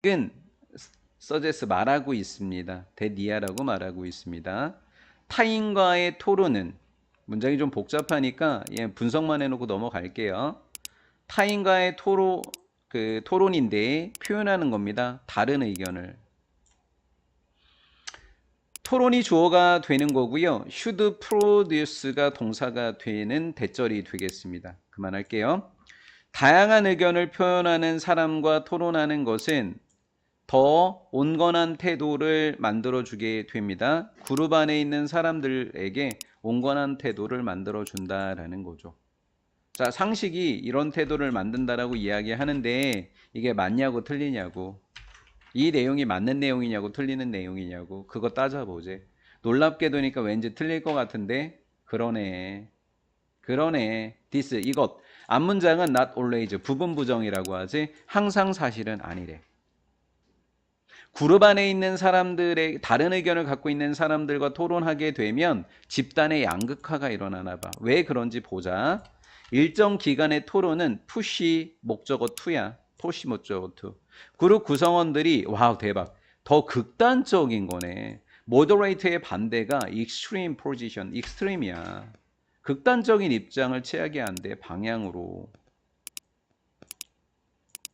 은 suggest 말하고 있습니다. 대니아라고 말하고 있습니다. 타인과의 토론은 문장이 좀 복잡하니까 분석만 해놓고 넘어갈게요. 타인과의 토론인데 표현하는 겁니다. 다른 의견을. 토론이 주어가 되는 거고요. should produce가 동사가 되는 대절이 되겠습니다. 그만할게요. 다양한 의견을 표현하는 사람과 토론하는 것은 더 온건한 태도를 만들어주게 됩니다. 그룹 안에 있는 사람들에게 온건한 태도를 만들어준다라는 거죠. 자, 상식이 이런 태도를 만든다라고 이야기하는데 이게 맞냐고 틀리냐고, 이 내용이 맞는 내용이냐고 틀리는 내용이냐고 그거 따져보지. 놀랍게 되니까 왠지 틀릴 것 같은데 그러네. this 이것. 앞문장은 not always 부분 부정이라고 하지 항상 사실은 아니래. 그룹 안에 있는 사람들의 다른 의견을 갖고 있는 사람들과 토론하게 되면 집단의 양극화가 일어나나 봐. 왜 그런지 보자. 일정 기간의 토론은 푸시 목적어 투야. 푸시 목적어 투. 그룹 구성원들이 와우 대박. 더 극단적인 거네. 모더레이터의 반대가 extreme position, extreme이야. 극단적인 입장을 취하게 한대 방향으로.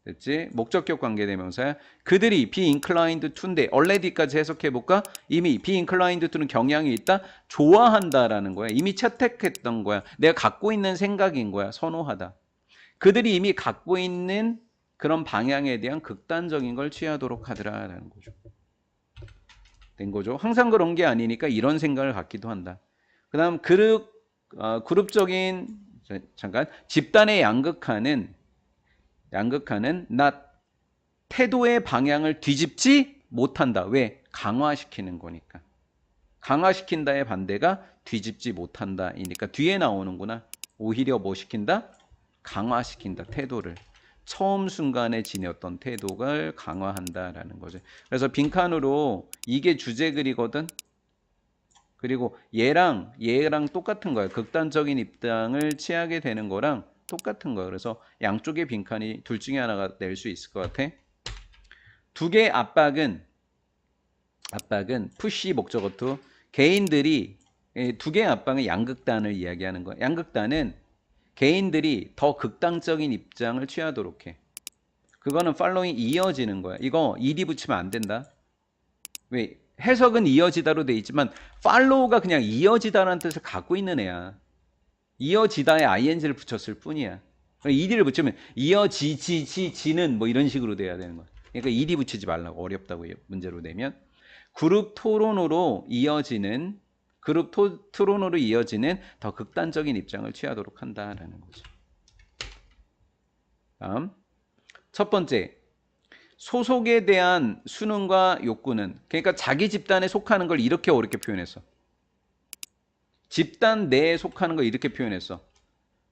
됐지? 목적격 관계대명사야. 그들이 be inclined to인데 already까지 해석해볼까? 이미 be inclined to는 경향이 있다? 좋아한다라는 거야. 이미 채택했던 거야. 내가 갖고 있는 생각인 거야. 선호하다. 그들이 이미 갖고 있는 그런 방향에 대한 극단적인 걸 취하도록 하더라라는 거죠. 된 거죠. 항상 그런 게 아니니까 이런 생각을 갖기도 한다. 그 다음 그룹적인 잠깐 집단의 양극화는 not 태도의 방향을 뒤집지 못한다. 왜? 강화시키는 거니까. 강화시킨다의 반대가 뒤집지 못한다이니까 뒤에 나오는구나. 오히려 뭐 시킨다? 강화시킨다. 태도를. 처음 순간에 지녔던 태도를 강화한다라는 거죠. 그래서 빈칸으로 이게 주제글이거든. 그리고 얘랑 똑같은 거야. 극단적인 입장을 취하게 되는 거랑 똑같은 거야. 그래서 양쪽의 빈칸이 둘 중에 하나가 낼 수 있을 것 같아. 두 개의 압박은 푸시 목적어 투. 개인들이 두 개의 압박은 양극단을 이야기하는 거야. 양극단은 개인들이 더 극단적인 입장을 취하도록 해. 그거는 following 이어지는 거야. 이거 ed 붙이면 안 된다. 왜? 해석은 이어지다로 돼 있지만 follow가 그냥 이어지다라는 뜻을 갖고 있는 애야. 이어지다에 ing를 붙였을 뿐이야. ed를 붙이면 이어지는 뭐 이런 식으로 돼야 되는 거야. 그러니까 ed 붙이지 말라고. 어렵다고 문제로 내면. 토론으로 이어지는 더 극단적인 입장을 취하도록 한다라는 거죠. 다음 첫 번째, 소속에 대한 수능과 욕구는, 그러니까 자기 집단에 속하는 걸 이렇게 어렵게 표현했어. 집단 내에 속하는 걸 이렇게 표현했어.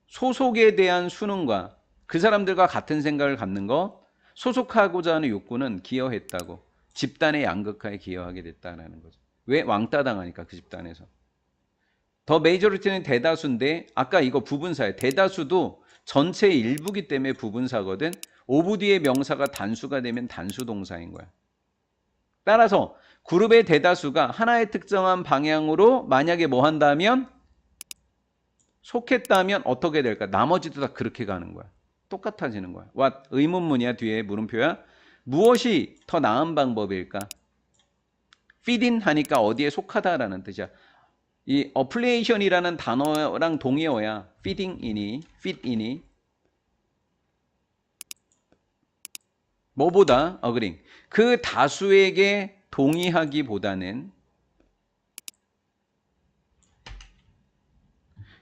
소속에 대한 수능과 그 사람들과 같은 생각을 갖는 거, 소속하고자 하는 욕구는 기여했다고. 집단의 양극화에 기여하게 됐다는 거죠. 왜? 왕따 당하니까 그 집단에서. 더 메이저리티는 대다수인데 아까 이거 부분사예요. 대다수도 전체의 일부기 때문에 부분사거든. 오브 뒤에 명사가 단수가 되면 단수 동사인 거야. 따라서 그룹의 대다수가 하나의 특정한 방향으로 만약에 뭐 한다면 속했다면 어떻게 될까? 나머지도 다 그렇게 가는 거야. 똑같아지는 거야. what 의문문이야. 뒤에 물음표야. 무엇이 더 나은 방법일까? fit in 하니까 어디에 속하다라는 뜻이야. 이 affiliation이라는 단어랑 동의어야. fit in이 뭐보다 agreeing 그 다수에게 동의하기보다는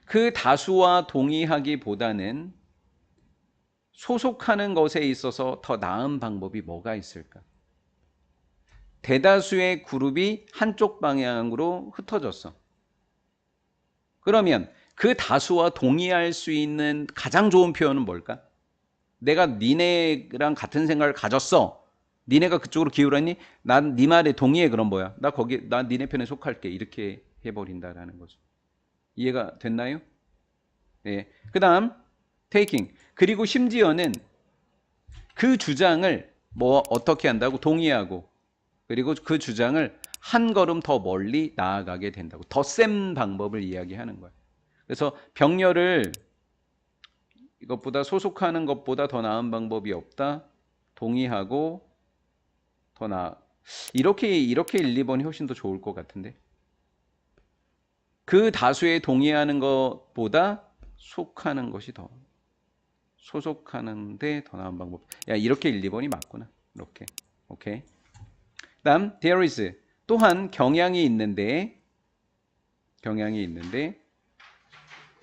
그 다수와 동의하기보다는 소속하는 것에 있어서 더 나은 방법이 뭐가 있을까? 대다수의 그룹이 한쪽 방향으로 흩어졌어. 그러면 그 다수와 동의할 수 있는 가장 좋은 표현은 뭘까? 내가 니네랑 같은 생각을 가졌어. 니네가 그쪽으로 기울었니? 난 네 말에 동의해. 그럼 뭐야? 나 니네 편에 속할게. 이렇게 해버린다라는 거죠. 이해가 됐나요? 네. 그 다음 taking. 그리고 심지어는 그 주장을 뭐 어떻게 한다고? 동의하고. 그리고 그 주장을 한 걸음 더 멀리 나아가게 된다고. 더 센 방법을 이야기하는 거야. 그래서 병렬을 이것보다 소속하는 것보다 더 나은 방법이 없다. 동의하고 더 이렇게 1, 2번이 훨씬 더 좋을 것 같은데. 그 다수에 동의하는 것보다 속하는 것이 더 소속하는데 더 나은 방법. 야, 이렇게 1, 2번이 맞구나. 이렇게. 오케이. 그다음 there is 또한 경향이 있는데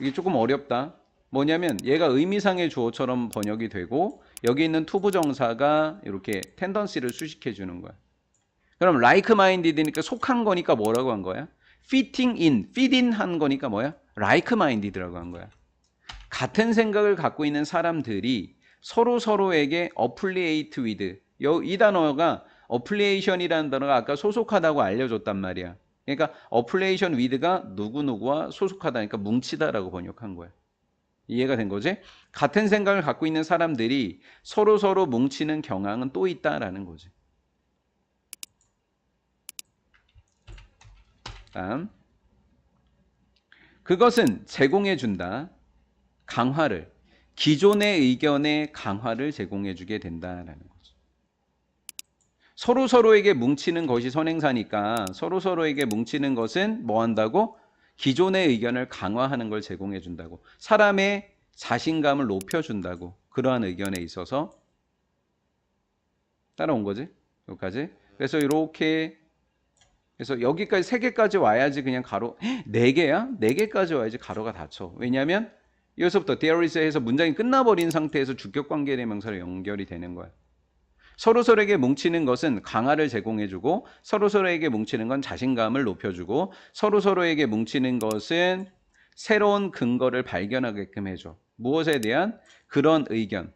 이게 조금 어렵다. 뭐냐면 얘가 의미상의 주어처럼 번역이 되고 여기 있는 투부정사가 이렇게 텐던시를 수식해 주는 거야. 그럼 like-minded니까 속한 거니까 뭐라고 한 거야? fit in 한 거니까 뭐야? like-minded라고 한 거야. 같은 생각을 갖고 있는 사람들이 서로에게 affiliate with 이 단어가 affiliation이라는 단어가 아까 소속하다고 알려줬단 말이야. 그러니까 affiliation with가 누구누구와 소속하다니까 뭉치다라고 번역한 거야. 이해가 된 거지? 같은 생각을 갖고 있는 사람들이 서로 뭉치는 경향은 또 있다라는 거지. 다음. 그것은 제공해준다. 강화를. 기존의 의견의 강화를 제공해주게 된다라는 거죠. 서로에게 뭉치는 것이 선행사니까 서로에게 뭉치는 것은 뭐 한다고? 기존의 의견을 강화하는 걸 제공해준다고. 사람의 자신감을 높여준다고. 그러한 의견에 있어서 따라온 거지. 여기까지. 그래서 이렇게 그래서 여기까지 3개까지 와야지 그냥 가로 4개야? 4개까지 와야지 가로가 닫혀. 왜냐하면 여기서부터 there is 해서 문장이 끝나버린 상태에서 주격관계 대명사로 연결이 되는 거야. 서로에게 뭉치는 것은 강화를 제공해주고 서로에게 뭉치는 건 자신감을 높여주고 서로에게 뭉치는 것은 새로운 근거를 발견하게끔 해줘. 무엇에 대한? 그런 의견.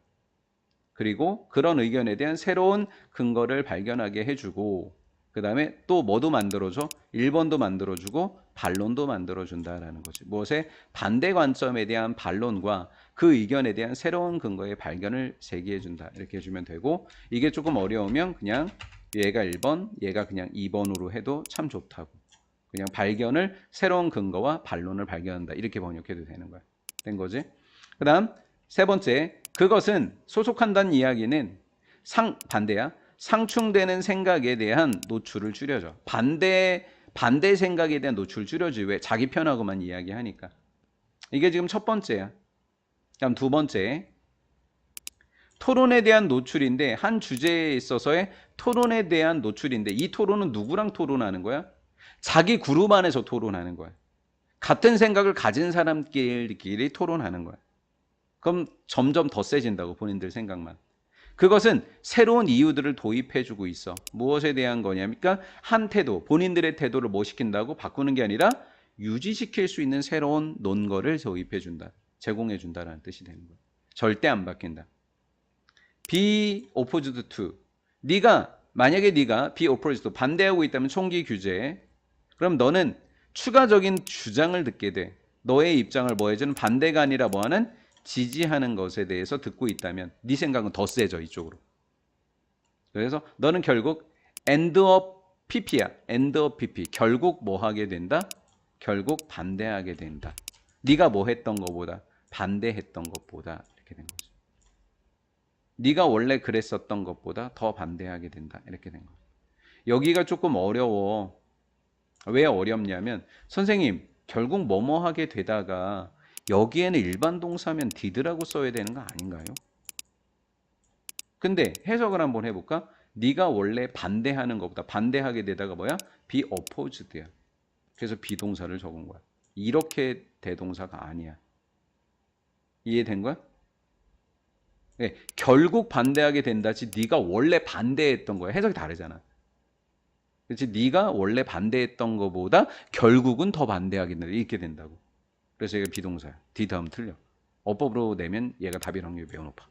그리고 그런 의견에 대한 새로운 근거를 발견하게 해주고 그 다음에 또 뭐도 만들어줘? 1번도 만들어주고 반론도 만들어준다라는 거지. 무엇에? 반대 관점에 대한 반론과 그 의견에 대한 새로운 근거의 발견을 제기해준다. 이렇게 해주면 되고 이게 조금 어려우면 그냥 얘가 1번, 얘가 그냥 2번으로 해도 참 좋다고. 그냥 발견을 새로운 근거와 반론을 발견한다. 이렇게 번역해도 되는 거야. 된 거지. 그 다음 3번째. 그것은 소속한다는 이야기는 반대야. 상충되는 생각에 대한 노출을 줄여줘. 반대 생각에 대한 노출을 줄여줘. 왜? 자기 편하고만 이야기하니까. 이게 지금 첫 번째야. 다음 2번째. 토론에 대한 노출인데 한 주제에 있어서의 토론에 대한 노출인데 이 토론은 누구랑 토론하는 거야? 자기 그룹 안에서 토론하는 거야. 같은 생각을 가진 사람끼리 토론하는 거야. 그럼 점점 더 세진다고 본인들 생각만. 그것은 새로운 이유들을 도입해주고 있어. 무엇에 대한 거냐니까 한 태도, 본인들의 태도를 뭐 시킨다고? 바꾸는 게 아니라 유지시킬 수 있는 새로운 논거를 도입해준다. 제공해준다라는 뜻이 되는 거야. 절대 안 바뀐다. be opposed to. 만약에 네가 be opposed to 반대하고 있다면 총기 규제에 그럼 너는 추가적인 주장을 듣게 돼. 너의 입장을 뭐 해주는 반대가 아니라 뭐 하는 지지하는 것에 대해서 듣고 있다면 네 생각은 더 세져 이쪽으로. 그래서 너는 결국 end up pp야. end up pp. 결국 뭐 하게 된다? 결국 반대하게 된다. 네가 뭐 했던 것보다 반대했던 것보다 이렇게 된 거죠. 네가 원래 그랬었던 것보다 더 반대하게 된다. 이렇게 된 거죠. 여기가 조금 어려워. 왜 어렵냐면 선생님 결국 뭐뭐 하게 되다가 여기에는 일반 동사면 did라고 써야 되는 거 아닌가요? 근데 해석을 한번 해볼까? 네가 원래 반대하는 것보다 반대하게 되다가 뭐야? be opposed야. 그래서 비동사를 적은 거야. 이렇게 대동사가 아니야. 이해된 거야? 네, 결국 반대하게 된다지 네가 원래 반대했던 거야. 해석이 다르잖아. 그렇지? 네가 원래 반대했던 거보다 결국은 더 반대하게 된다. 이렇게 된다고. 그래서 얘가 비동사야. D 다음 틀려. 어법으로 내면 얘가 답일 확률이 매우 높아.